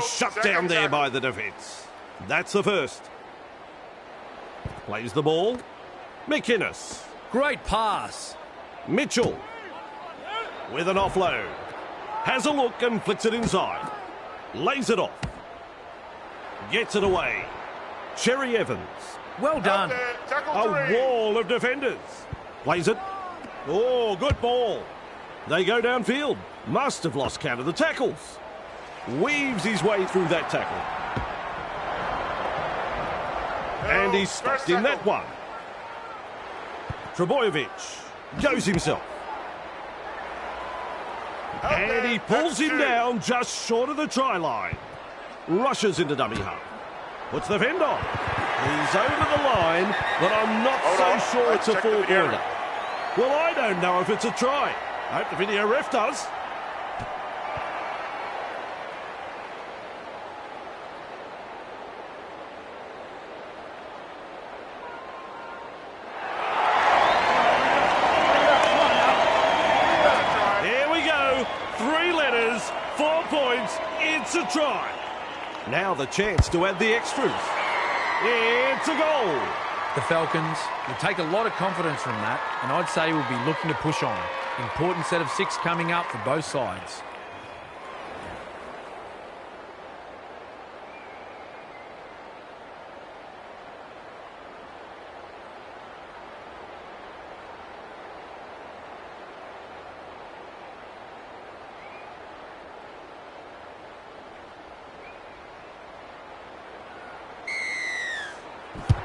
He's shut down there by the defence. That's the first. Plays the ball. McInnes. Great pass. Mitchell. With an offload. Has a look and flicks it inside. Lays it off. Gets it away. Cherry Evans. Well done. A wall of defenders. Plays it. Oh, good ball. They go downfield. Must have lost count of the tackles. Weaves his way through that tackle. And he's stuck in that one. Trebojevic goes himself. And he pulls him down just short of the try line. Rushes into dummy half. Puts the fend on. He's over the line, but I'm not so sure it's a full order. Well, I don't know if it's a try. I hope the video ref does. Here we go. 3 letters, 4 points. It's a try. Now the chance to add the extras. It's a goal. The Falcons will take a lot of confidence from that, and I'd say we'll be looking to push on. Important set of 6 coming up for both sides.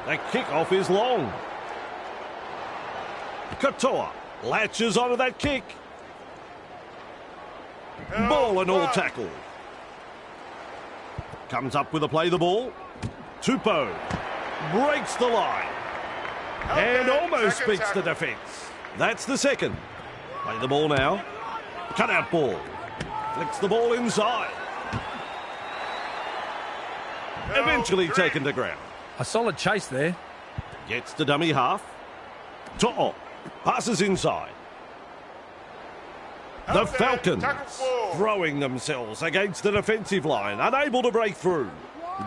The kickoff is long. Katoa latches onto that kick. Ball and all tackle. Comes up with a play the ball. Tupou breaks the line. And almost beats the defence. That's the second. Play the ball now. Cut out ball. Flicks the ball inside. Eventually taken to ground. A solid chase there. Gets to dummy half. To'o passes inside. The Falcons throwing themselves against the defensive line, unable to break through.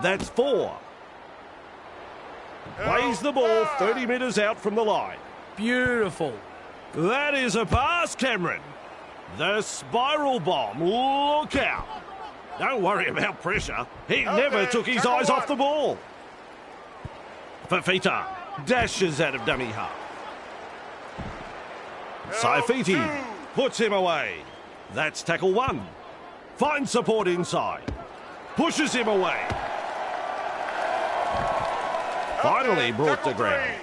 That's 4. Plays the ball 30 metres out from the line. Beautiful. That is a pass, Cameron. The spiral bomb. Look out. Don't worry about pressure. He never took his eyes off the ball. Fafita dashes out of dummy half. Saifiti puts him away. That's tackle 1. Finds support inside. Pushes him away. Finally brought to ground.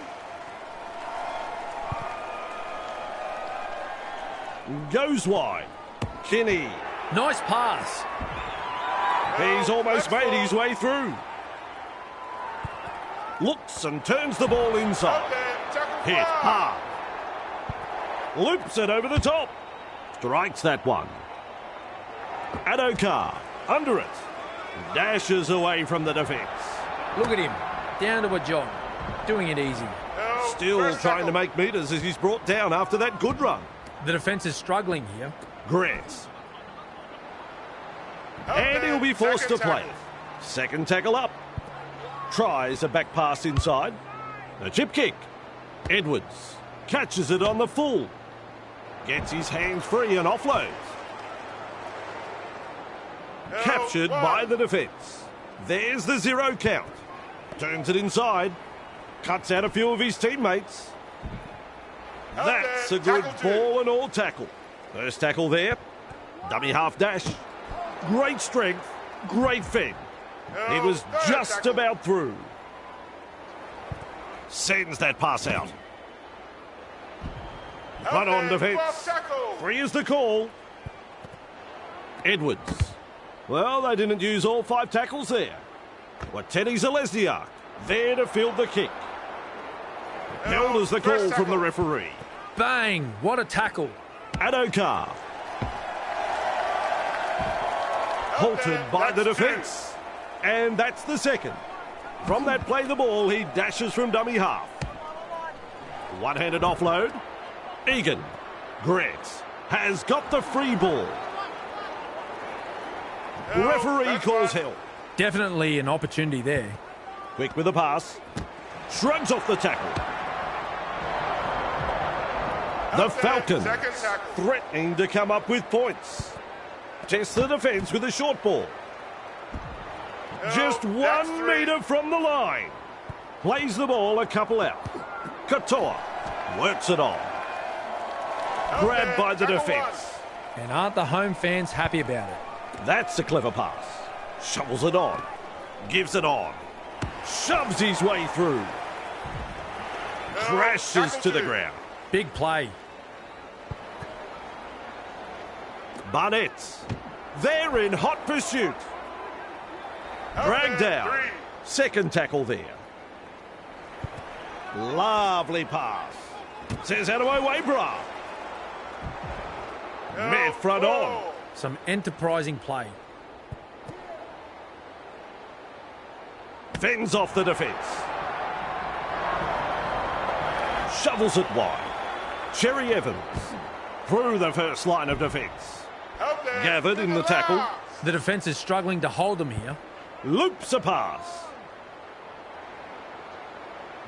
Goes wide. Kinney. Nice pass. He's almost made his way through. Looks and turns the ball inside. Hit hard. Loops it over the top. Strikes that one. Adokar under it. Dashes away from the defence. Look at him. Down to a jog. Doing it easy. Still trying to make metres as he's brought down after that good run. The defence is struggling here. Grant. And he'll be forced to play. Second tackle up. Tries a back pass inside. A chip kick. Edwards catches it on the full. Gets his hands free and offloads. Captured by the defence. There's the 0 count. Turns it inside. Cuts out a few of his teammates. That's a good ball and all tackle. First tackle there. Dummy half dash. Great strength. Great fend. He was just about through. Sends that pass out. Run on defence. 3 is the call. Edwards. Well, they didn't use all 5 tackles there. Wateni Zalesniak there to field the kick. Held as the call from the referee. Bang! What a tackle. Adokar. Halted by the defence. And that's the second. From that play the ball, he dashes from dummy half. One-handed offload. Egan. Grant has got the free ball. Referee calls help. Definitely an opportunity there. Quick with the pass. Shrugs off the tackle. The Falcons threatening to come up with points. Test the defence with a short ball. Just 1 metre from the line. Plays the ball a couple out. Katoa works it on. Grabbed by the defence. And aren't the home fans happy about it? That's a clever pass. Shovels it on. Gives it on. Shoves his way through. Crashes to the ground. Big play. Barnett's. They're in hot pursuit. Dragged out. Second tackle there. Lovely pass. Says out of my way, brah. Mid front on. Some enterprising play. Fends off the defence. Shovels it wide. Cherry Evans through the first line of defence. Gathered in the tackle. The defence is struggling to hold them here. Loops a pass.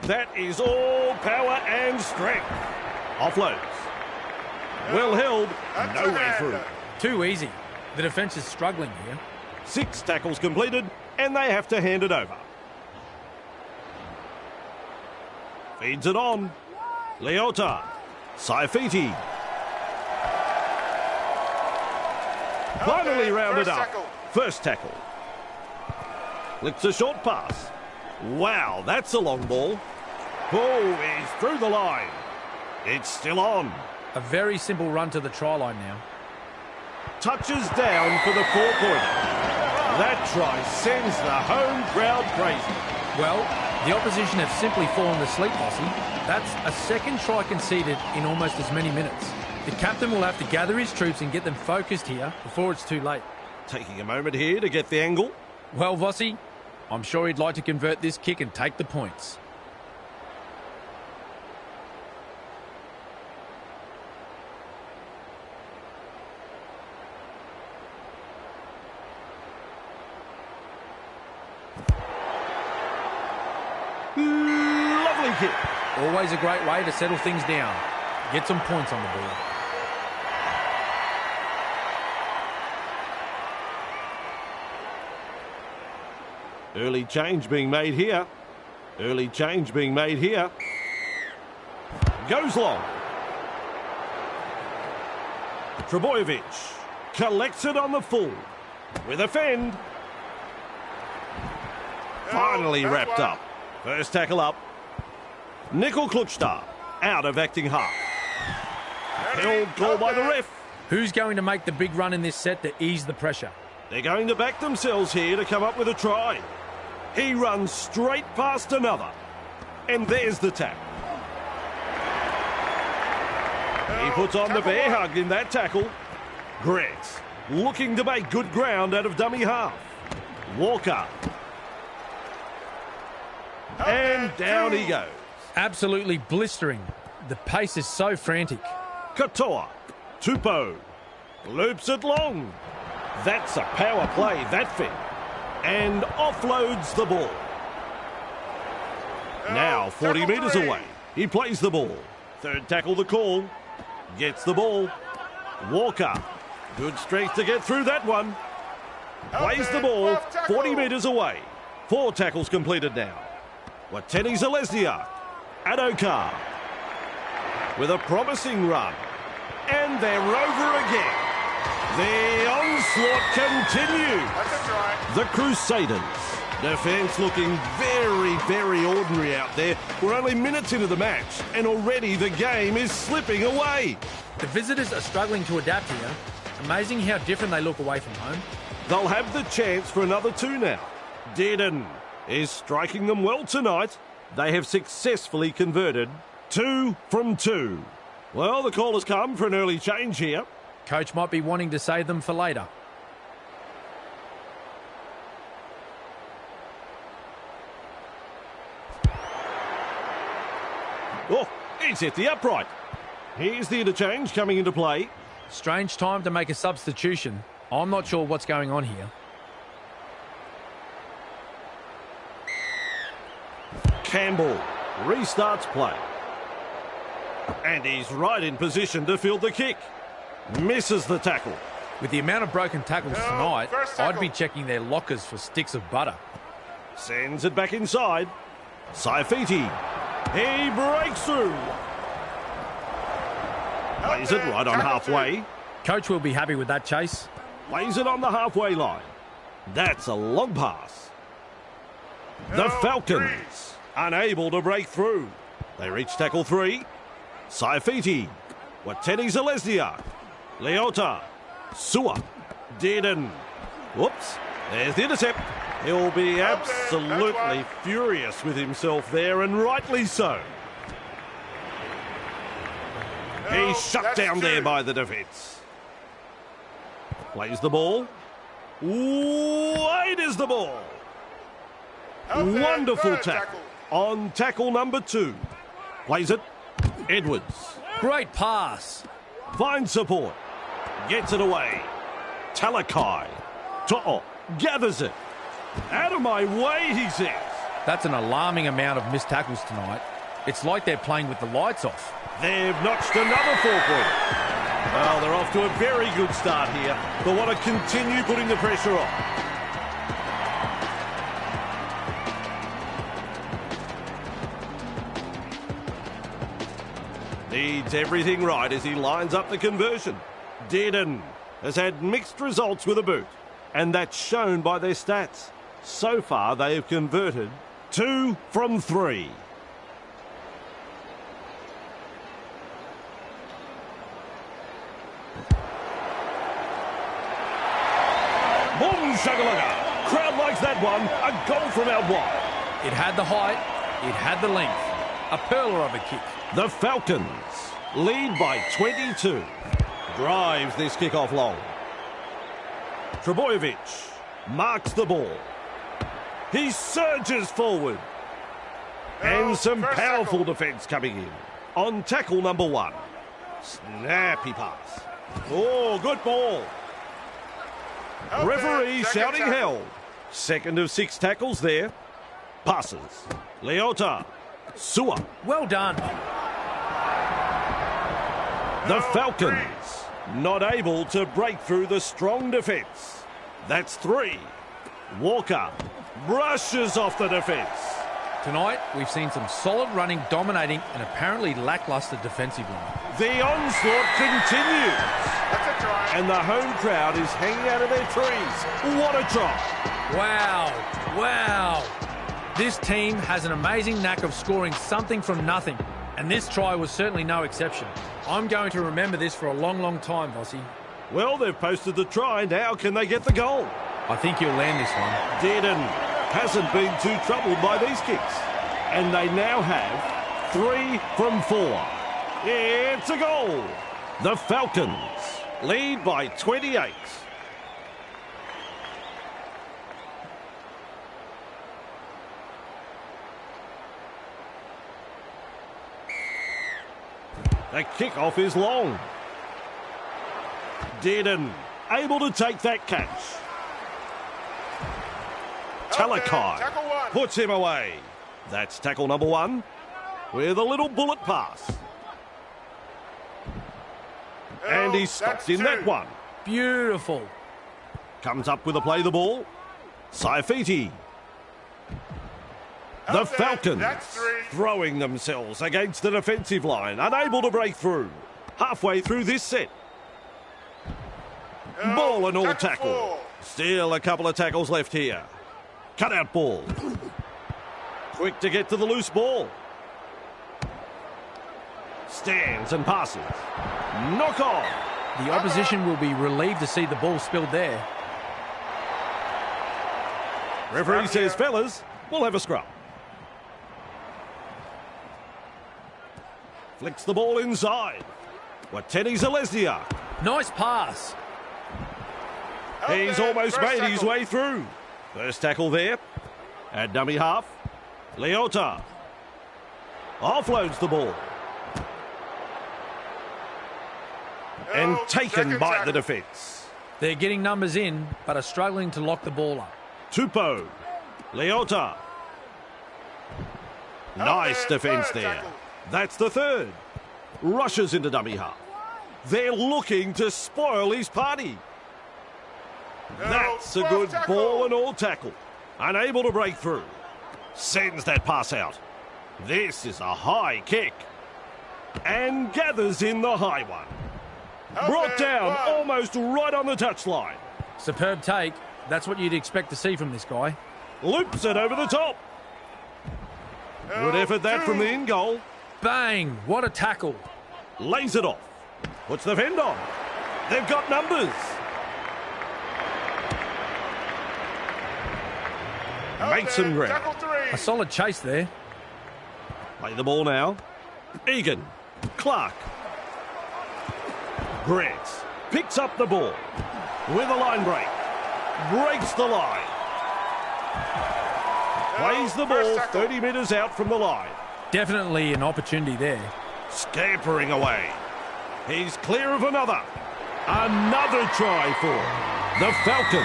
That is all power and strength. Offloads. Well held. No way through. Too easy. The defence is struggling here. 6 tackles completed, and they have to hand it over. Feeds it on. Leota. Saifiti. Finally rounded up. First tackle. Flicks a short pass. Wow, that's a long ball. Oh, he's through the line. It's still on. A very simple run to the try line now. Touches down for the 4-pointer. That try sends the home crowd crazy. Well, the opposition have simply fallen asleep, Bossy. That's a second try conceded in almost as many minutes. The captain will have to gather his troops and get them focused here before it's too late. Taking a moment here to get the angle. Well, Bossy, I'm sure he'd like to convert this kick and take the points. Lovely kick. Always a great way to settle things down. Get some points on the board. Early change being made here. Early change being made here. Goes long. Trebojevic collects it on the full. With a fend. Finally wrapped up. First tackle up. Nickel Klukstad out of acting half. Held call by the ref. Who's going to make the big run in this set to ease the pressure? They're going to back themselves here to come up with a try. He runs straight past another. And there's the tap. He puts on the bear hug in that tackle. Grant looking to make good ground out of dummy half. Walker. And down he goes. Absolutely blistering. The pace is so frantic. Katoa. Tupou. Loops it long. That's a power play, that fit. And offloads the ball. Now 40 metres away. He plays the ball. Third tackle the call. Gets the ball. Walker. Good strength to get through that one. Plays the ball 40 metres away. 4 tackles completed now. Wateni Zalesnia. Adokar. With a promising run. And they're over again. The onslaught continues. The Crusaders. Defence looking very, very ordinary out there. We're only minutes into the match, and already the game is slipping away. The visitors are struggling to adapt here. Amazing how different they look away from home. They'll have the chance for another 2 now. Dearden is striking them well tonight. They have successfully converted 2 from 2. Well, the call has come for an early change here. Coach might be wanting to save them for later. Oh, he's hit the upright. Here's the interchange coming into play. Strange time to make a substitution. I'm not sure what's going on here. Campbell restarts play. And he's right in position to field the kick. Misses the tackle. With the amount of broken tackles tonight, I'd be checking their lockers for sticks of butter. Sends it back inside. Saifiti. He breaks through. Plays it right on halfway. Coach will be happy with that chase. Plays it on the halfway line. That's a long pass. The Falcons unable to break through. They reach tackle 3. Saifiti. Wateni Zalesnia. Leota. Sua. Dearden. Whoops. There's the intercept. He'll be absolutely furious with himself there, and rightly so. He's shut down there by the defence. Plays the ball. Wide is the ball. Wonderful tackle on tackle number 2. Plays it. Edwards. Great pass. Finds support. Gets it away. Talakai. To'o gathers it. Out of my way, he says. That's an alarming amount of missed tackles tonight. It's like they're playing with the lights off. They've notched another 4-pointer. Well, they're off to a very good start here. They want to continue putting the pressure on. Needs everything right as he lines up the conversion. Dearden has had mixed results with a boot, and that's shown by their stats. So far, they have converted 2 from 3. Boom, shakalaka. Crowd likes that one. A goal from out wide. It had the height, it had the length. A pearler of a kick. The Falcons lead by 22. Drives this kickoff long. Trebojevic marks the ball. He surges forward. And some powerful defence coming in. On tackle number 1. Snappy pass. Oh, good ball. Referee shouting held. Second of 6 tackles there. Passes. Leota. Sua. Well done. The Falcons not able to break through the strong defence. That's 3. Walker brushes off the defence. Tonight, we've seen some solid running, dominating, and apparently lacklustre defensive line. The onslaught continues. And the home crowd is hanging out of their trees. What a try. Wow. Wow. This team has an amazing knack of scoring something from nothing. And this try was certainly no exception. I'm going to remember this for a long, long time, Vossi. Well, they've posted the try. Now can they get the goal? I think he'll land this one. Dearden hasn't been too troubled by these kicks. And they now have 3 from 4. It's a goal. The Falcons lead by 28. The kickoff is long. Dearden able to take that catch. Talakai puts him away. That's tackle number 1 with a little bullet pass. And he stops in that one. Beautiful. Comes up with a play the ball. Saifiti. The Falcons throwing themselves against the defensive line, unable to break through. Halfway through this set. Ball and all tackle. Still a couple of tackles left here. Cut out ball. Quick to get to the loose ball. Stands and passes. Knock on. The opposition will be relieved to see the ball spilled there. Referee says, fellas, we'll have a scrum. Flicks the ball inside. Wateni Zalesnia. Nice pass. He's almost made his way through. First tackle there. At dummy half. Leota. Offloads the ball. And taken by the defence. They're getting numbers in, but are struggling to lock the ball up. Tupou. Leota. Nice defence there. That's the third. Rushes into dummy half. They're looking to spoil his party. That's a good ball and all tackle. Unable to break through. Sends that pass out. This is a high kick. And gathers in the high one. Brought down almost right on the touchline. Superb take. That's what you'd expect to see from this guy. Loops it over the top. Good effort that from the in goal. Bang! What a tackle. Lays it off. Puts the fend on. They've got numbers. Makes some ground. A solid chase there. Play the ball now. Egan. Clark. Grant picks up the ball with a line break. Breaks the line. Plays the ball 30 metres out from the line. Definitely an opportunity there. Scampering away. He's clear of another. Another try for the Falcons.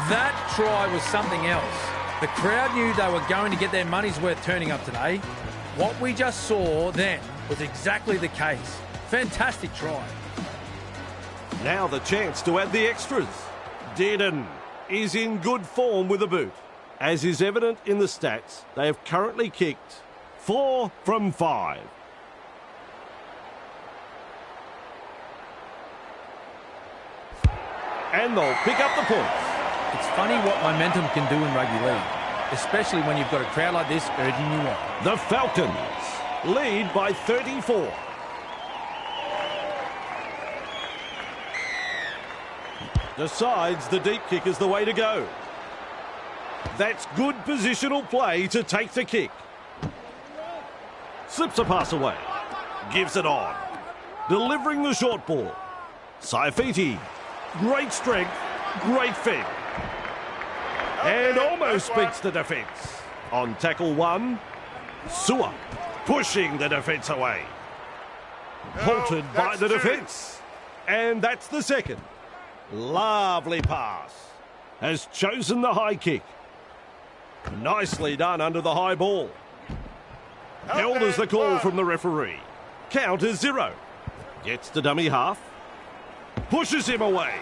That try was something else. The crowd knew they were going to get their money's worth turning up today. What we just saw then was exactly the case. Fantastic try. Now the chance to add the extras. Dearden is in good form with a boot. As is evident in the stats, they have currently kicked 4 from 5. And they'll pick up the points. It's funny what momentum can do in rugby league, especially when you've got a crowd like this urging you on. The Falcons lead by 34. Decides the deep kick is the way to go. That's good positional play to take the kick. Slips a pass away. Gives it on. Delivering the short ball. Saifiti. Great strength. Great fend. And almost beats the defence. On tackle 1, Sewer pushing the defence away. Halted by the defence. And that's the second. Lovely pass. Has chosen the high kick. Nicely done under the high ball. Held as the call from the referee. Count is 0. Gets the dummy half. Pushes him away.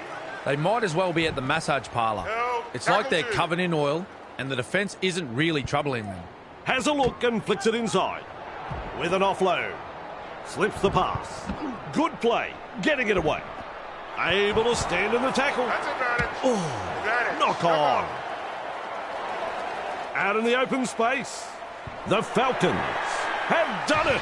They might as well be at the massage parlour. It's like they're covered in oil and the defence isn't really troubling them. Has a look and flicks it inside. With an offload. Slips the pass. Good play. Getting it away. Able to stand in the tackle. Oh, knock on. Out in the open space. The Falcons have done it.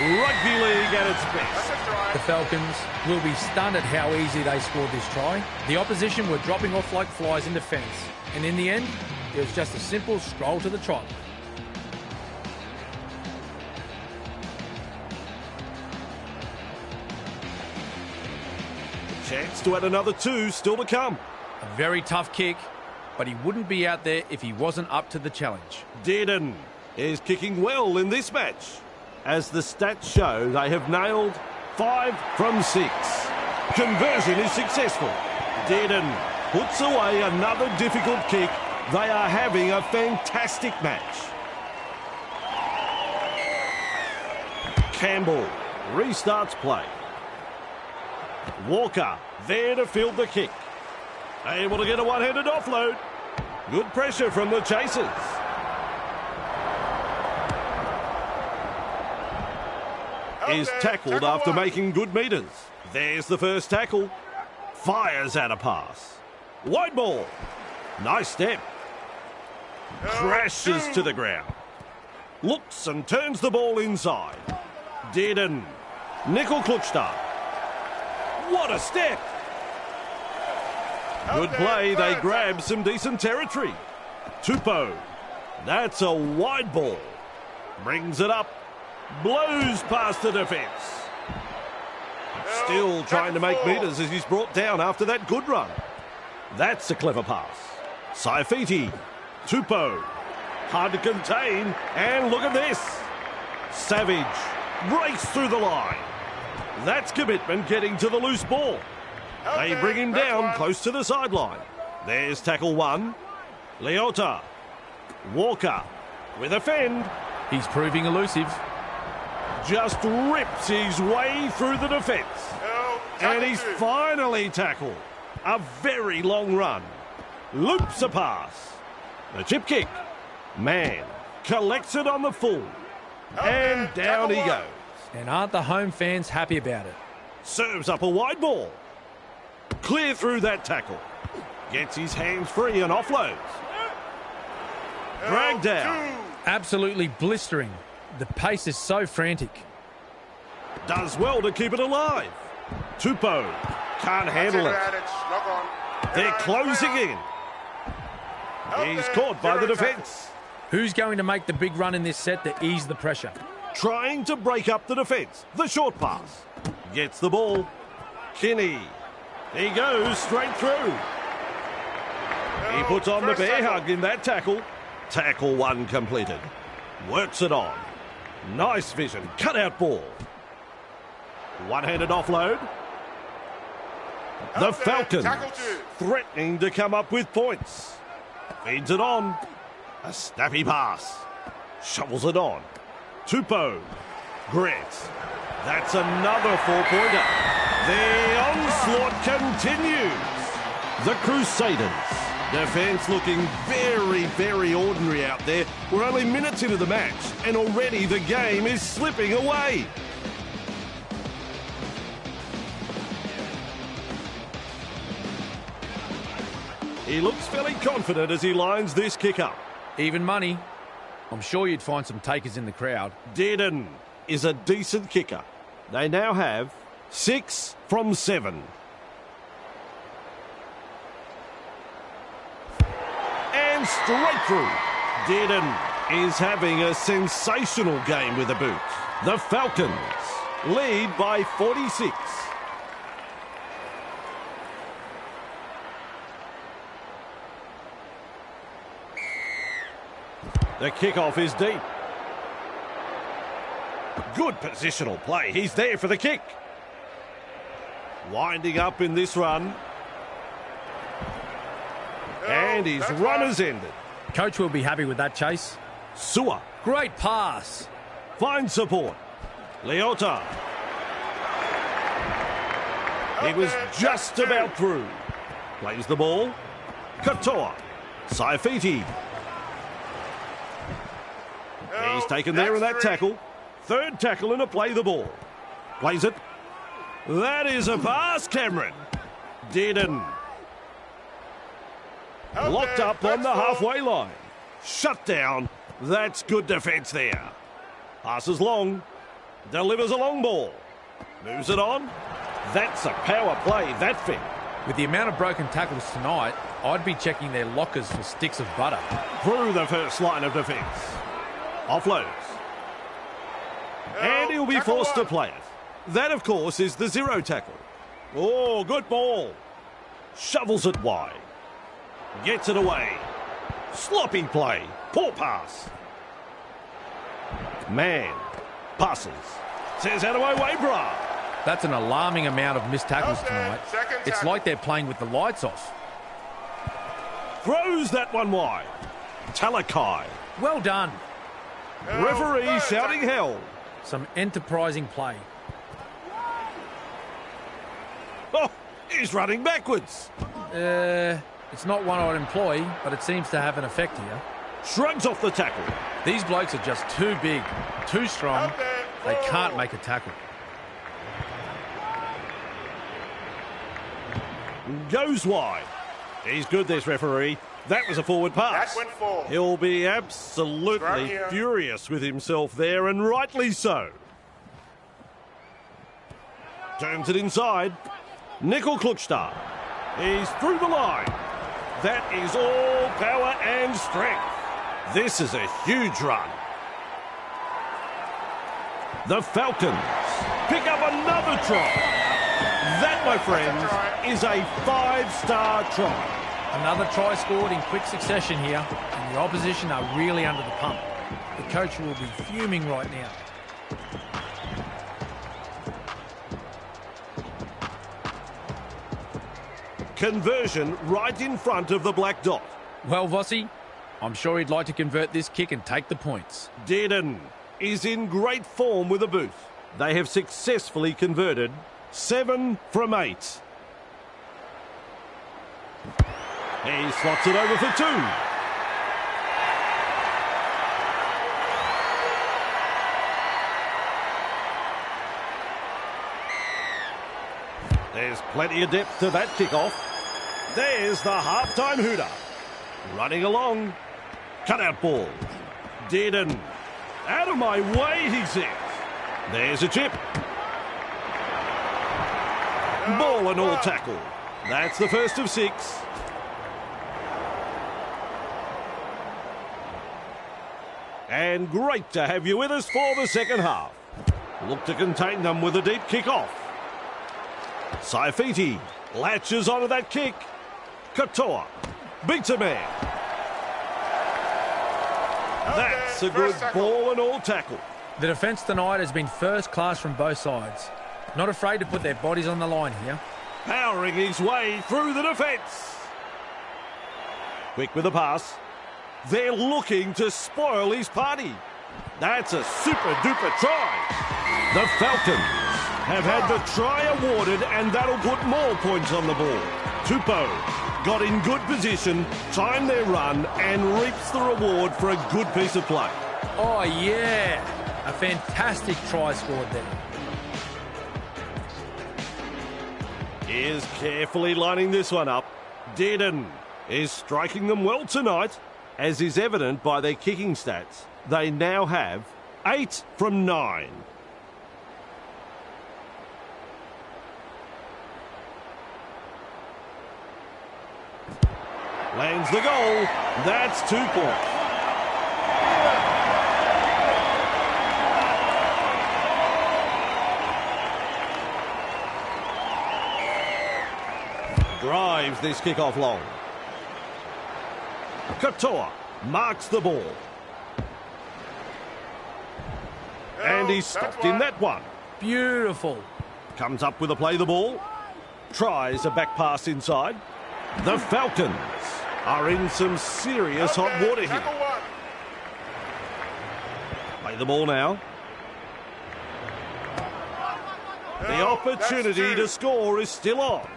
Rugby league at its best. The Falcons will be stunned at how easy they scored this try. The opposition were dropping off like flies in defence. And in the end, it was just a simple stroll to the try line. Chance to add another 2 still to come. A very tough kick, but he wouldn't be out there if he wasn't up to the challenge. Dearden is kicking well in this match. As the stats show, they have nailed 5 from 6. Conversion is successful. Dearden puts away another difficult kick. They are having a fantastic match. Campbell restarts play. Walker there to field the kick. Able to get a one-handed offload. Good pressure from the chasers. Is tackled after making good metres. There's the first tackle. Fires out a pass. Wide ball. Nice step. Crashes to the ground. Looks and turns the ball inside. Dearden. Nickel Klukstad. What a step. Good play. They grab some decent territory. Tupou. That's a wide ball. Brings it up. Blows past the defence. Still trying to make metres as he's brought down after that good run. That's a clever pass. Saifiti. Tupou. Hard to contain. And look at this. Savage breaks through the line. That's commitment getting to the loose ball. They bring him down close to the sideline. There's tackle 1. Leota. Walker with a fend. He's proving elusive. Just rips his way through the defence. And he's finally tackled. A very long run. Loops a pass. The chip kick. Man collects it on the full. And down he goes. And aren't the home fans happy about it? Serves up a wide ball. Clear through that tackle. Gets his hands free and offloads. Dragged down. Absolutely blistering. The pace is so frantic. Does well to keep it alive. Tupou can't handle it. They're closing in. He's caught by the defence. Who's going to make the big run in this set to ease the pressure? Trying to break up the defence. The short pass. Gets the ball. Kinney. He goes straight through. He puts on the bear hug in that tackle. Tackle one completed. Works it on. Nice vision. Cut out ball. One-handed offload. The Falcons threatening to come up with points. Feeds it on. A snappy pass. Shovels it on. Tupou. Grant. That's another four-pointer. The onslaught continues. The Crusaders. Defence looking very, very ordinary out there. We're only minutes into the match, and already the game is slipping away. He looks fairly confident as he lines this kick up. Even money. I'm sure you'd find some takers in the crowd. Dearden is a decent kicker. They now have 6 from 7. And straight through. Dearden is having a sensational game with the boot. The Falcons lead by 46. The kickoff is deep. Good positional play. He's there for the kick. Winding up in this run. And his run has ended. Coach will be happy with that chase. Sewer. Great pass. Finds support. Leota. He was just about through. Plays the ball. Katoa. Saifiti. He's taken there in that tackle. Third tackle and a play the ball. Plays it. That is a pass, Cameron. Dearden. Locked up on the halfway line. Shut down. That's good defence there. Passes long. Delivers a long ball. Moves it on. That's a power play, that fit. With the amount of broken tackles tonight, I'd be checking their lockers for sticks of butter. Through the first line of defence. Offloads. And he'll be forced to play it. That, of course, is the zero tackle. Oh, good ball. Shovels it wide. Gets it away. Sloppy play. Poor pass. Man. Passes. Says out of my way, brah. That's an alarming amount of missed tackles tonight. It's like they're playing with the lights off. Throws that one wide. Talakai. Well done. Referee shouting hell. Some enterprising play. Oh, he's running backwards. It's not one I'd employ, but it seems to have an effect here. Shrugs off the tackle. These blokes are just too big, too strong. They can't make a tackle. Goes wide. He's good, this referee. That was a forward pass. That went forward. He'll be absolutely furious with himself there, and rightly so. Turns it inside. Nickel Klukstad. He's through the line. That is all power and strength. This is a huge run. The Falcons pick up another try. That, my friends, is a 5-star try. Another try scored in quick succession here, and the opposition are really under the pump. The coach will be fuming right now. Conversion right in front of the black dot. Well, Vossi, I'm sure he'd like to convert this kick and take the points. Dearden is in great form with a boot. They have successfully converted 7 from 8. He slots it over for 2. There's plenty of depth to that kickoff. There's the half-time hooter. Running along. Cut-out ball. Dearden. Out of my way, he says. There's a chip. Ball and all tackle. That's the first of 6. And great to have you with us for the second half. Look to contain them with a deep kick-off. Saifiti latches onto that kick. Katoa beats a man. That's a good ball and all tackle. The defence tonight has been first class from both sides. Not afraid to put their bodies on the line here. Powering his way through the defence. Quick with the pass. They're looking to spoil his party. That's a super-duper try. The Falcons have had the try awarded, and that'll put more points on the board. Tupou got in good position, timed their run, and reaps the reward for a good piece of play. Oh, yeah. A fantastic try scored there. Is carefully lining this one up. Dearden is striking them well tonight, as is evident by their kicking stats. They now have 8 from 9. Lands the goal. That's 2 points. Drives this kickoff long. Katoa marks the ball. And he's stopped in that one. Beautiful. Comes up with a play the ball. Tries a back pass inside. The Falcons are in some serious hot water here. Play the ball now. The opportunity to score is still on.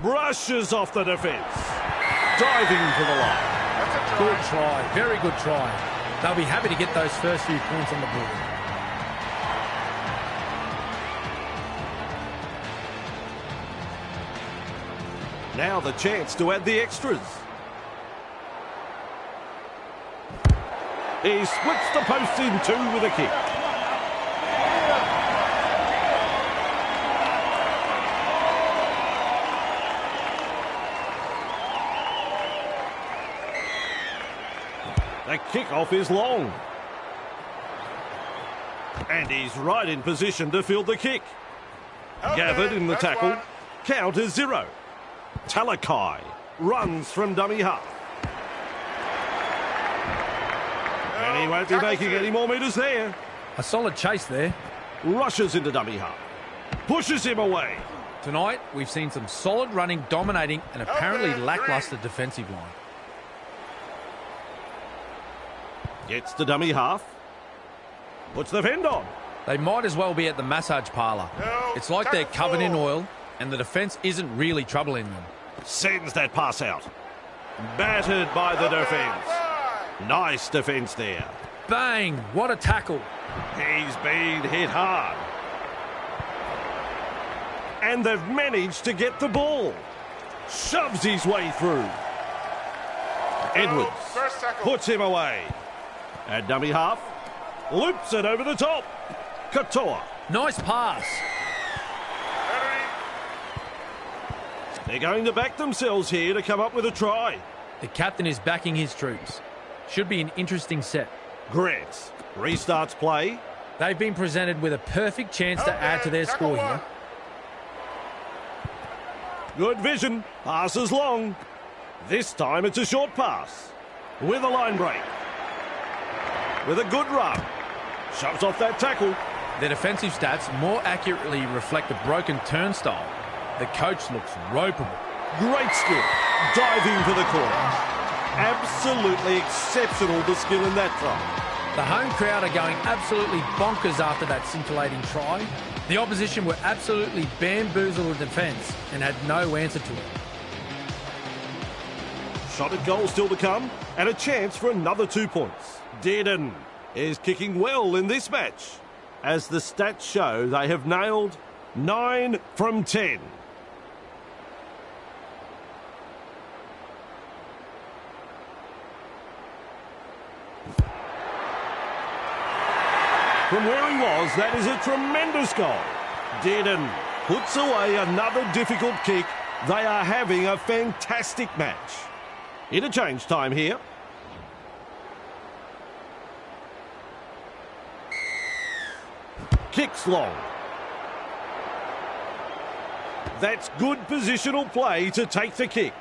Brushes off the defence. Diving for the line. Good try. Very good try. They'll be happy to get those first few points on the board. Now the chance to add the extras. He splits the post in 2 with a kick. The kickoff is long. And he's right in position to field the kick. Gathered in the tackle. Count is 0. Talakai runs from dummy half. And he won't be making any more metres there. A solid chase there. Rushes into dummy half. Pushes him away. Tonight, we've seen some solid running, dominating, and apparently lacklustre defensive line. Gets to dummy half. Puts the fend on. They might as well be at the massage parlour. It's like they're covered in oil, and the defence isn't really troubling them. Sends that pass out. Battered by the defence. Nice defence there. Bang! What a tackle. He's been hit hard. And they've managed to get the ball. Shoves his way through. Edwards puts him away. At dummy half. Loops it over the top. Katoa. Nice pass. They're going to back themselves here to come up with a try. The captain is backing his troops. Should be an interesting set. Grant restarts play. They've been presented with a perfect chance to add to their score here. Good vision. Passes long. This time it's a short pass. With a line break. With a good run. Shoves off that tackle. Their defensive stats more accurately reflect the broken turnstile. The coach looks ropeable. Great skill. Diving for the corner. Absolutely exceptional, the skill in that try. The home crowd are going absolutely bonkers after that scintillating try. The opposition were absolutely bamboozled in defence and had no answer to it. Shot at goal still to come, and a chance for another 2 points. Dearden is kicking well in this match. As the stats show, they have nailed 9 from 10. From where he was, that is a tremendous goal. Dearden puts away another difficult kick. They are having a fantastic match. Interchange time here. Kicks long. That's good positional play to take the kick.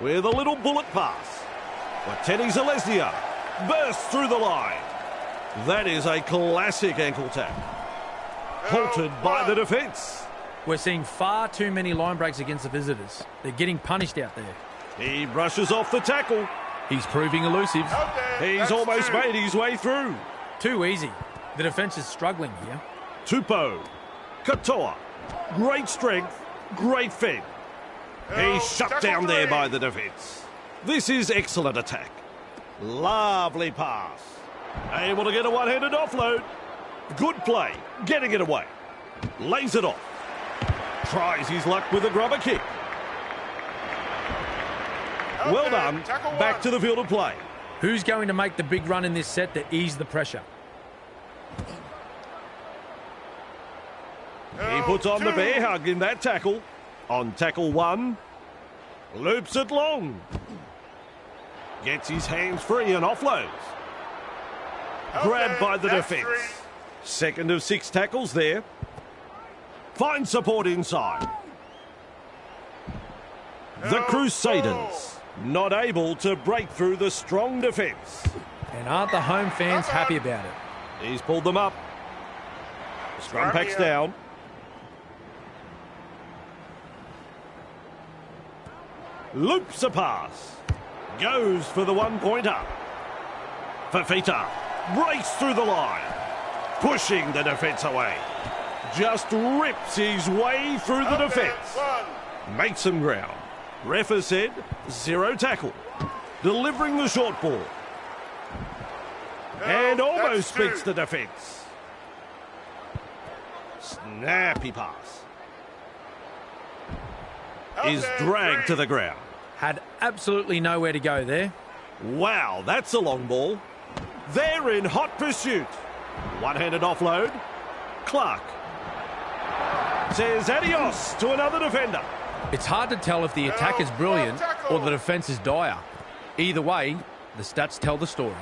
With a little bullet pass. Wateni Zalesnia bursts through the line. That is a classic ankle tap. Halted by the defence. We're seeing far too many line breaks against the visitors. They're getting punished out there. He brushes off the tackle. He's proving elusive. He's almost made his way through. Too easy. The defence is struggling here. Tupou. Katoa. Great strength. Great fed. He's shut down there by the defence. This is excellent attack. Lovely pass. Able to get a one-handed offload. Good play. Getting it away. Lays it off. Tries his luck with a grubber kick. Well done. Back to the field of play. Who's going to make the big run in this set to ease the pressure? He puts on the bear hug in that tackle. On tackle 1. Loops it long. Gets his hands free and offloads. Grabbed by the defence. Second of 6 tackles there. Finds support inside. The Crusaders not able to break through the strong defence. And aren't the home fans happy about it? He's pulled them up. Scrum packs down. Loops a pass. Goes for the 1-pointer. Fafita breaks through the line. Pushing the defence away. Just rips his way through the defence. Makes some ground. Ref has said 0 tackle. Delivering the short ball. And almost beats the defence. Snappy pass. Is dragged to the ground. Had absolutely nowhere to go there. Wow, that's a long ball. They're in hot pursuit. One-handed offload. Clark says adios to another defender. It's hard to tell if the attack is brilliant or the defence is dire. Either way, the stats tell the story.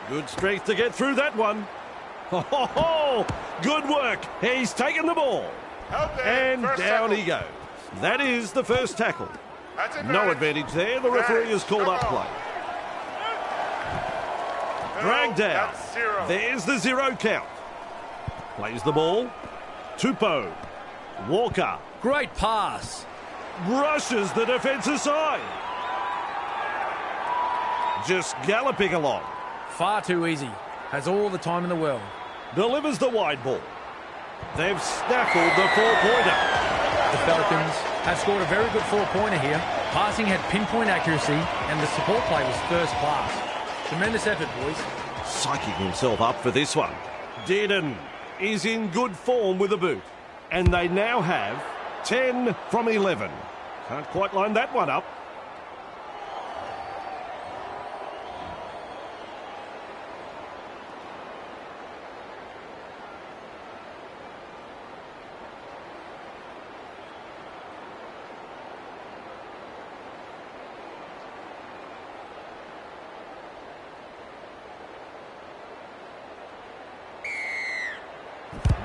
Good strength to get through that one. Oh, good work. He's taken the ball. And down he goes. That is the first tackle. No advantage there. The referee has called up play. Dragged down. There's the 0 count. Plays the ball. Tupou. Walker. Great pass. Brushes the defence aside. Just galloping along. Far too easy. Has all the time in the world. Delivers the wide ball. They've snaffled the 4-pointer. The Falcons have scored a very good 4-pointer here. Passing had pinpoint accuracy and the support play was first class. Tremendous effort, boys. Psyching himself up for this one. Dearden is in good form with a boot. And they now have 10 from 11. Can't quite line that one up.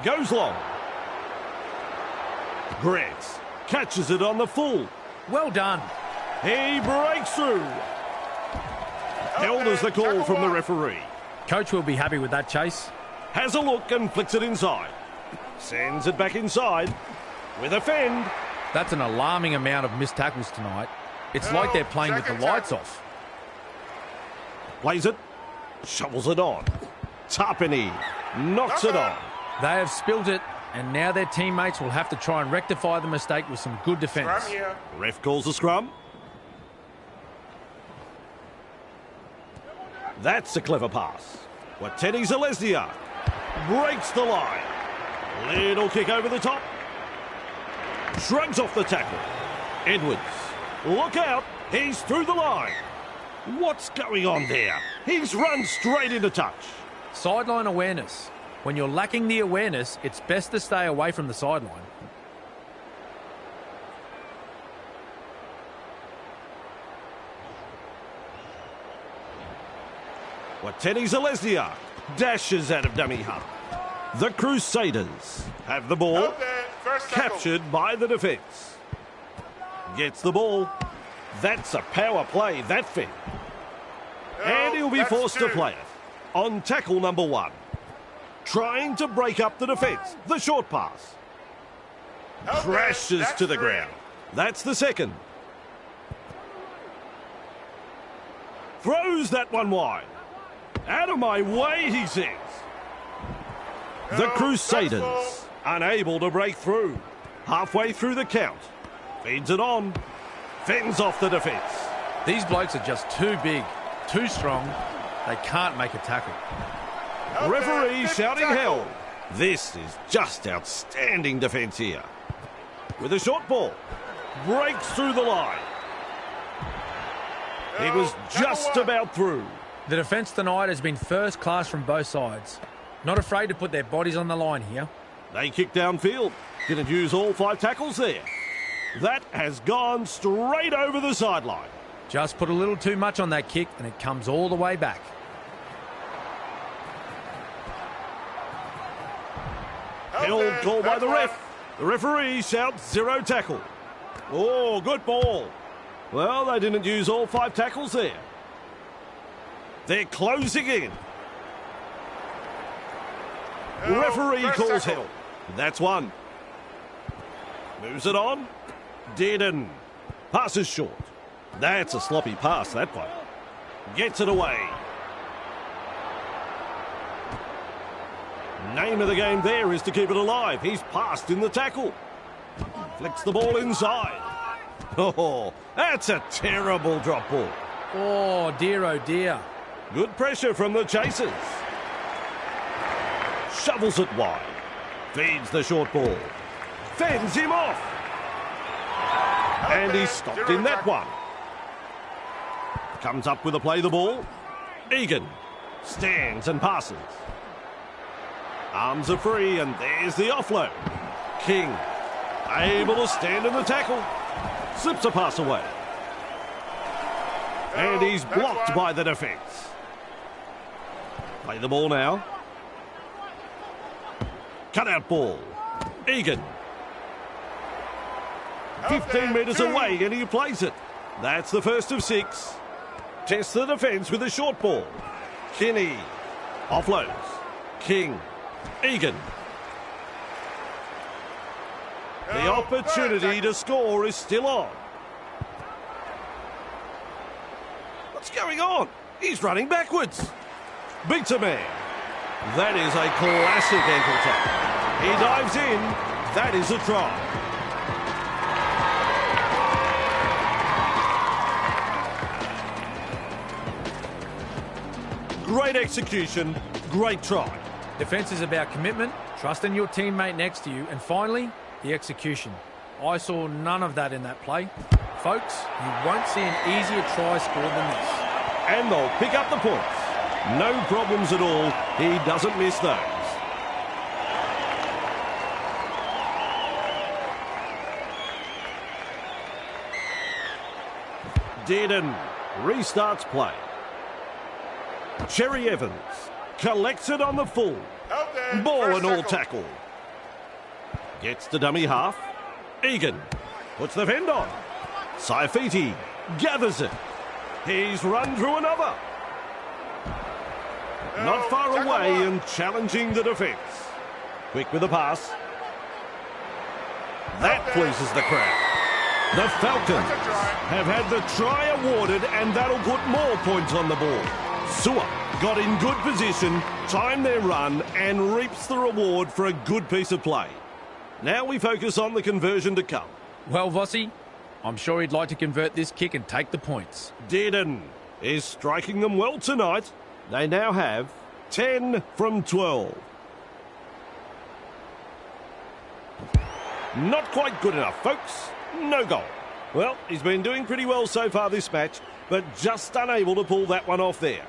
Goes long. Grant catches it on the full. Well done. He breaks through. Held as the call from the referee. Coach will be happy with that chase. Has a look and flicks it inside. Sends it back inside with a fend. That's an alarming amount of missed tackles tonight. It's like they're playing with the lights off. Plays it. Shovels it on. Tarpany knocks it on. They have spilt it, and now their teammates will have to try and rectify the mistake with some good defence. Ref calls a scrum. That's a clever pass. Wateni Zalesnia breaks the line. Little kick over the top. Shrugs off the tackle. Edwards. Look out. He's through the line. What's going on there? He's run straight into touch. Sideline awareness. When you're lacking the awareness, it's best to stay away from the sideline. Wateni Zalesnia dashes out of dummy half. The Crusaders have the ball. Captured by the defence. Gets the ball. That's a power play, that fit. And he'll be forced to play it. On tackle number 1. Trying to break up the defence. The short pass. Crashes to the ground. That's the second. Throws that one wide. Out of my way, he says. The Crusaders unable to break through. Halfway through the count. Feeds it on. Fends off the defence. These blokes are just too big, too strong. They can't make a tackle. Referee shouting hell. This is just outstanding defence here. With a short ball. Breaks through the line. He was just about through. The defence tonight has been first class from both sides. Not afraid to put their bodies on the line here. They kick downfield. Didn't use all 5 tackles there. That has gone straight over the sideline. Just put a little too much on that kick and it comes all the way back. Held called by the ref. The referee shouts 0 tackle. Oh, good ball. Well, they didn't use all 5 tackles there. They're closing in. Referee calls hell. That's 1. Moves it on. Dearden. Passes short. That's a sloppy pass, that one. Gets it away. Name of the game there is to keep it alive. He's passed in the tackle. Flicks the ball inside. Oh, that's a terrible drop ball. Oh dear. Good pressure from the chasers. Shovels it wide. Feeds the short ball. Fends him off. And he's stopped in that one. Comes up with a play the ball. Egan stands and passes. Arms are free and there's the offload. King able to stand in the tackle. Slips a pass away. And he's blocked by the defence. Play the ball now. Cut out ball. Egan. 15 metres away and he plays it. That's the first of 6. Tests the defence with a short ball. Kinney. Offloads. King. Egan. The opportunity to score is still on. What's going on? He's running backwards. Beats a man. That is a classic ankle tap. He dives in. That is a try. Great execution. Great try. Defence is about commitment, trusting your teammate next to you, and finally, the execution. I saw none of that in that play. Folks, you won't see an easier try scored than this. And they'll pick up the points. No problems at all. He doesn't miss those. Dearden restarts play. Cherry Evans collects it on the full. Ball and all tackle. Gets to dummy half. Egan puts the fend on. Saifiti gathers it. He's run through another. Not far away and challenging the defence. Quick with the pass. That pleases the crowd. The Falcons have had the try awarded, and that'll put more points on the board. Sewer got in good position, timed their run, and reaps the reward for a good piece of play. Now we focus on the conversion to come. Well, Vossi, I'm sure he'd like to convert this kick and take the points. Dearden is striking them well tonight. They now have 10 from 12. Not quite good enough, folks. No goal. Well, he's been doing pretty well so far this match, but just unable to pull that one off there.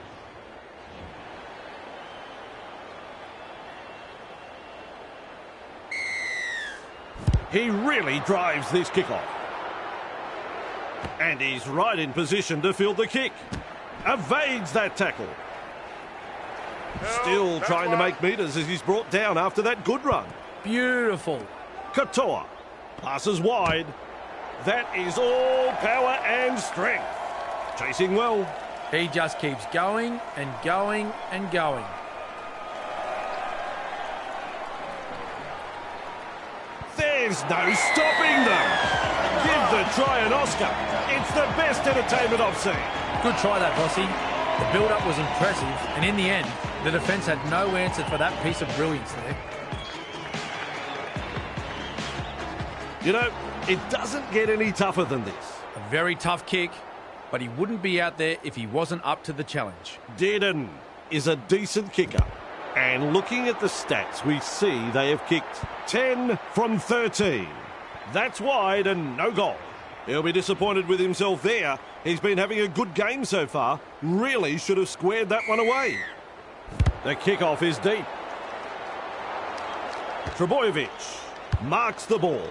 He really drives this kickoff. And he's right in position to field the kick. Evades that tackle. Still trying to make metres as he's brought down after that good run. Beautiful. Katoa passes wide. That is all power and strength. Chasing well. He just keeps going and going and going. There's no stopping them. Give the try an Oscar. It's the best entertainment I've seen. Good try that, Vossi. The build-up was impressive, and in the end, the defence had no answer for that piece of brilliance there. You know, it doesn't get any tougher than this. A very tough kick, but he wouldn't be out there if he wasn't up to the challenge. Dearden is a decent kicker. And looking at the stats, we see they have kicked 10 from 13. That's wide and no goal. He'll be disappointed with himself there. He's been having a good game so far. Really should have squared that one away. The kickoff is deep. Trebojevic marks the ball.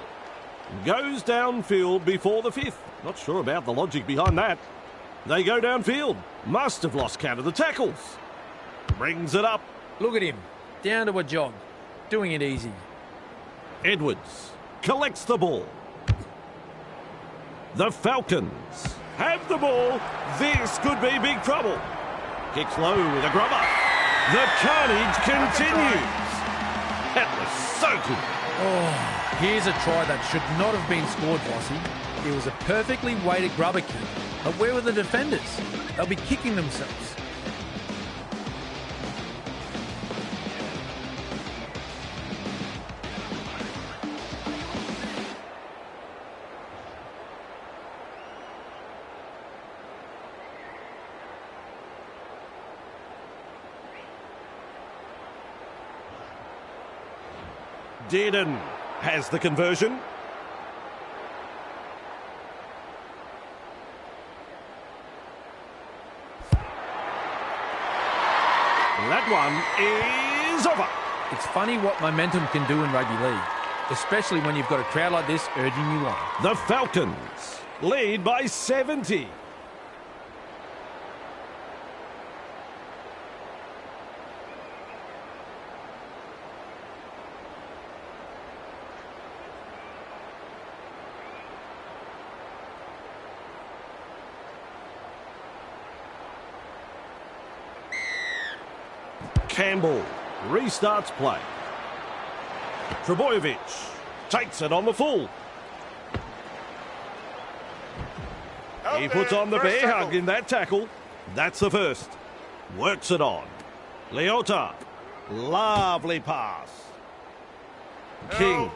Goes downfield before the fifth. Not sure about the logic behind that. They go downfield. Must have lost count of the tackles. Brings it up. Look at him. Down to a jog. Doing it easy. Edwards collects the ball. The Falcons have the ball. This could be big trouble. Kicks low with a grubber. The carnage continues. That was so good. Oh, here's a try that should not have been scored, Vossi. It was a perfectly weighted grubber kick. But where were the defenders? They'll be kicking themselves. Dearden has the conversion. That one is over. It's funny what momentum can do in rugby league, especially when you've got a crowd like this urging you on. The Falcons lead by 70. Campbell restarts play. Trebojevic takes it on the full. He puts on the bear hug in that tackle. That's the first. Works it on. Leota. Lovely pass. King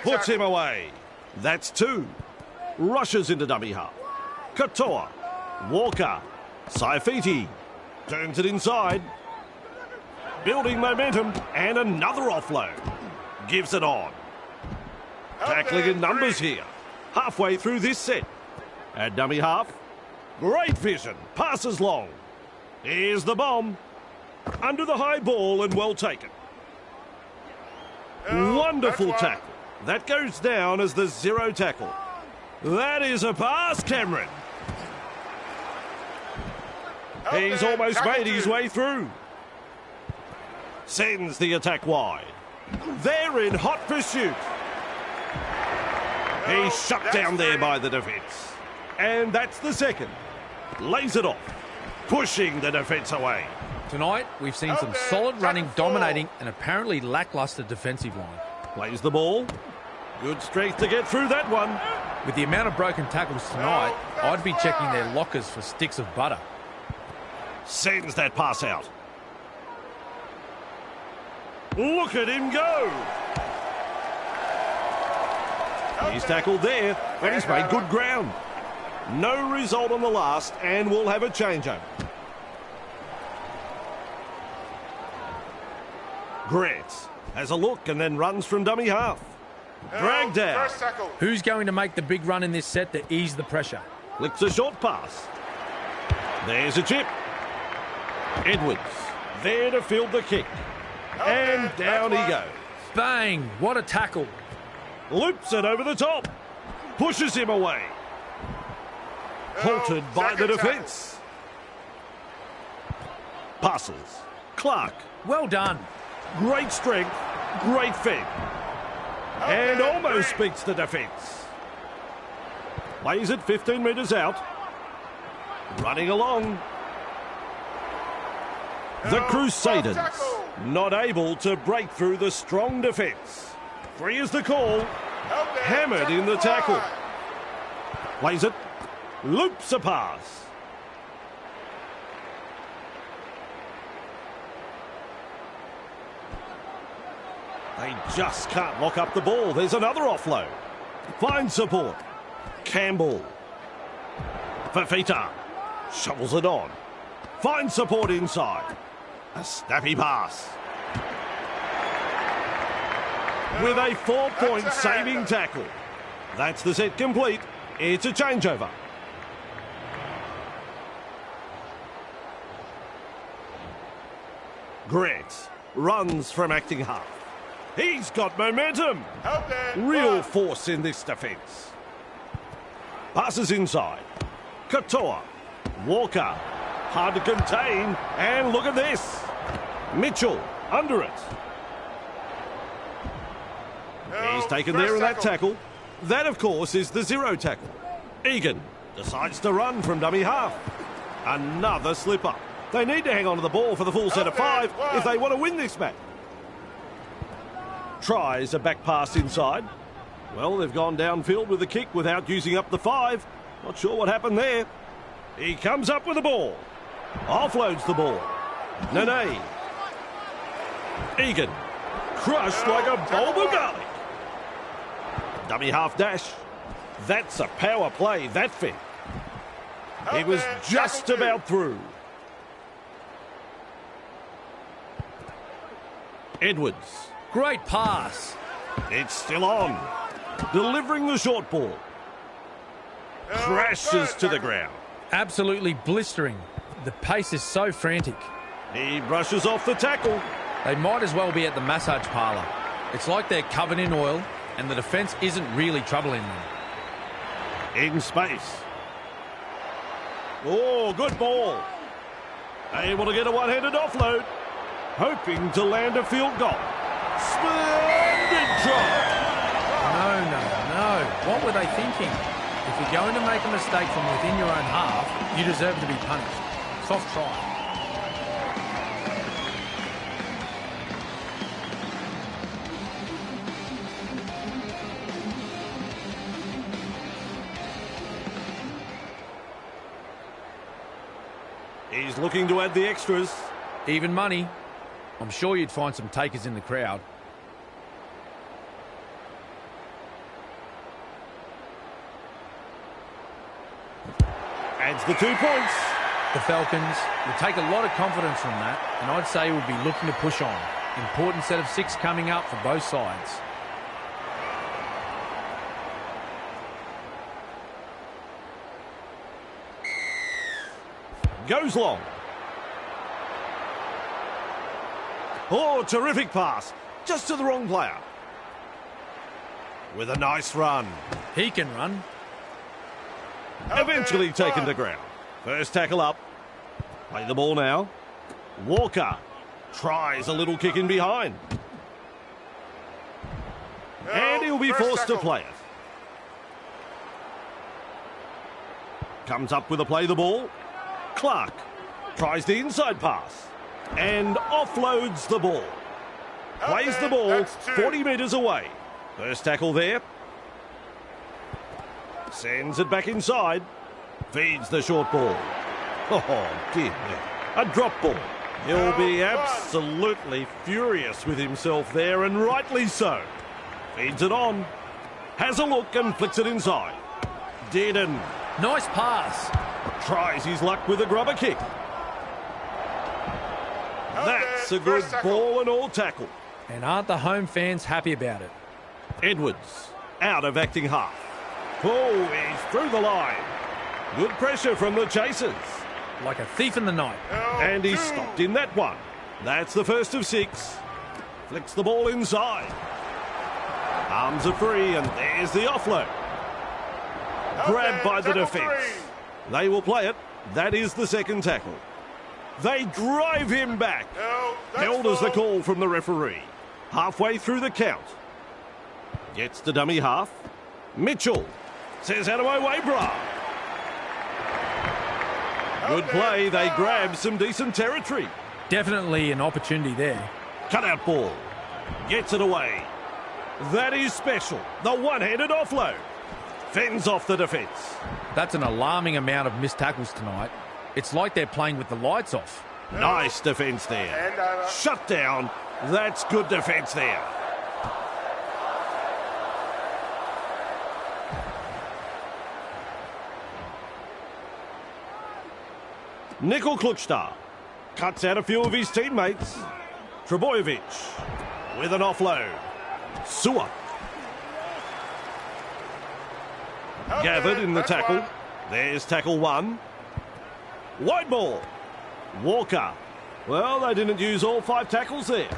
puts him away. That's two. Rushes into dummy half. Katoa. Walker. Saifiti. Turns it inside. Building momentum, and another offload. Gives it on. Tackling in numbers here. Halfway through this set. At dummy half. Great vision. Passes long. Here's the bomb. Under the high ball and well taken. Wonderful tackle. That goes down as the zero tackle. That is a pass, Cameron. He's almost made his way through. Sends the attack wide. They're in hot pursuit. He's shut down there by the defence. And that's the second. Lays it off. Pushing the defence away. Tonight, we've seen some solid running, dominating, and apparently lacklustre defensive line. Plays the ball. Good strength to get through that one. With the amount of broken tackles tonight, I'd be checking their lockers for sticks of butter. Sends that pass out. Look at him go. He's tackled there, and he's made good ground. No result on the last, and we'll have a changeover. Grant has a look and then runs from dummy half. Dragged down. Who's going to make the big run in this set to ease the pressure? Flicks a short pass. There's a chip. Edwards there to field the kick. And down he goes. Bang! What a tackle. Loops it over the top. Pushes him away. Halted by the defence. Passes. Clark. Well done. Great strength. Great feet. And almost beats the defence. Plays it 15 metres out. Running along. The Crusaders not able to break through the strong defence. Free is the call. Hammered in the tackle. Plays it. Loops a pass. They just can't lock up the ball. There's another offload. Finds support. Campbell. Fafita. Shovels it on. Finds support inside. A snappy pass. With a 4-point saving tackle. That's the set complete. It's a changeover. Grant runs from acting half. He's got momentum. Real force in this defence. Passes inside. Katoa. Walker. Hard to contain. And look at this. Mitchell under it. He's taken there in that tackle. That, of course, is the zero tackle. Egan decides to run from dummy half. Another slip up. They need to hang on to the ball for the full set of 5 if they want to win this match. Tries a back pass inside. Well, they've gone downfield with the kick without using up the 5. Not sure what happened there. He comes up with the ball. Offloads the ball. Nene. Egan. Crushed like a bulb of garlic. Dummy half dash. That's a power play, that fit. He was just about through. Edwards. Great pass. It's still on. Delivering the short ball. Crashes to the ground. Absolutely blistering. The pace is so frantic. He brushes off the tackle. They might as well be at the massage parlour. It's like they're covered in oil and the defence isn't really troubling them. In space. Oh, good ball. Able to get a one-handed offload. Hoping to land a field goal. Splendid try. No. What were they thinking? If you're going to make a mistake from within your own half, you deserve to be punished. Soft try. He's looking to add the extras. Even money. I'm sure you'd find some takers in the crowd. Adds the 2 points. The Falcons will take a lot of confidence from that, and I'd say we'll be looking to push on. Important set of 6 coming up for both sides. Goes long. Oh, terrific pass. Just to the wrong player. With a nice run. He can run. Eventually taken to ground. First tackle up. Play the ball now. Walker tries a little kick in behind. And he'll be forced to play it. Comes up with a play the ball. Clark tries the inside pass and offloads the ball. Plays the ball 40 metres away. First tackle there. Sends it back inside. Feeds the short ball. Oh, dear me. A drop ball. He'll be absolutely furious with himself there, and rightly so. Feeds it on. Has a look and flicks it inside. Dearden. Nice pass. Tries his luck with a grubber kick. That's a good ball and all tackle. And aren't the home fans happy about it? Edwards, out of acting half. Oh, he's through the line. Good pressure from the chasers. Like a thief in the night. And he's stopped in that one. That's the first of 6. Flicks the ball inside. Arms are free, and there's the offload. Grabbed by the defence. They will play it. That is the second tackle. They drive him back. Held as the call from the referee. Halfway through the count. Gets the dummy half. Mitchell says, out of my way, brah. Good play. They grab some decent territory. Definitely an opportunity there. Cut-out ball. Gets it away. That is special. The one-handed offload. Fends off the defence. That's an alarming amount of missed tackles tonight. It's like they're playing with the lights off. Nice defence there. Shut down. That's good defence there. Nickel Klukstar cuts out a few of his teammates. Trebojevic with an offload. Sewer. Gathered in the tackle. There's tackle 1. Wide ball. Walker. Well, they didn't use all 5 tackles there.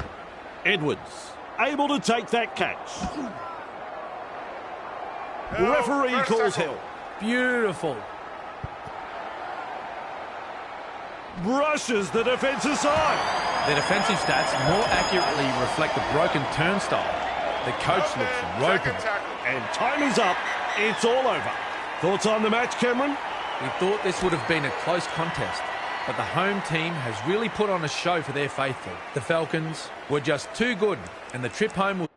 Edwards able to take that catch. Referee calls help. Beautiful. Brushes the defence aside. Their defensive stats more accurately reflect the broken turnstile. The coach looks roping. And time is up. It's all over. Thoughts on the match, Cameron? We thought this would have been a close contest, but the home team has really put on a show for their faithful. The Falcons were just too good, and the trip home was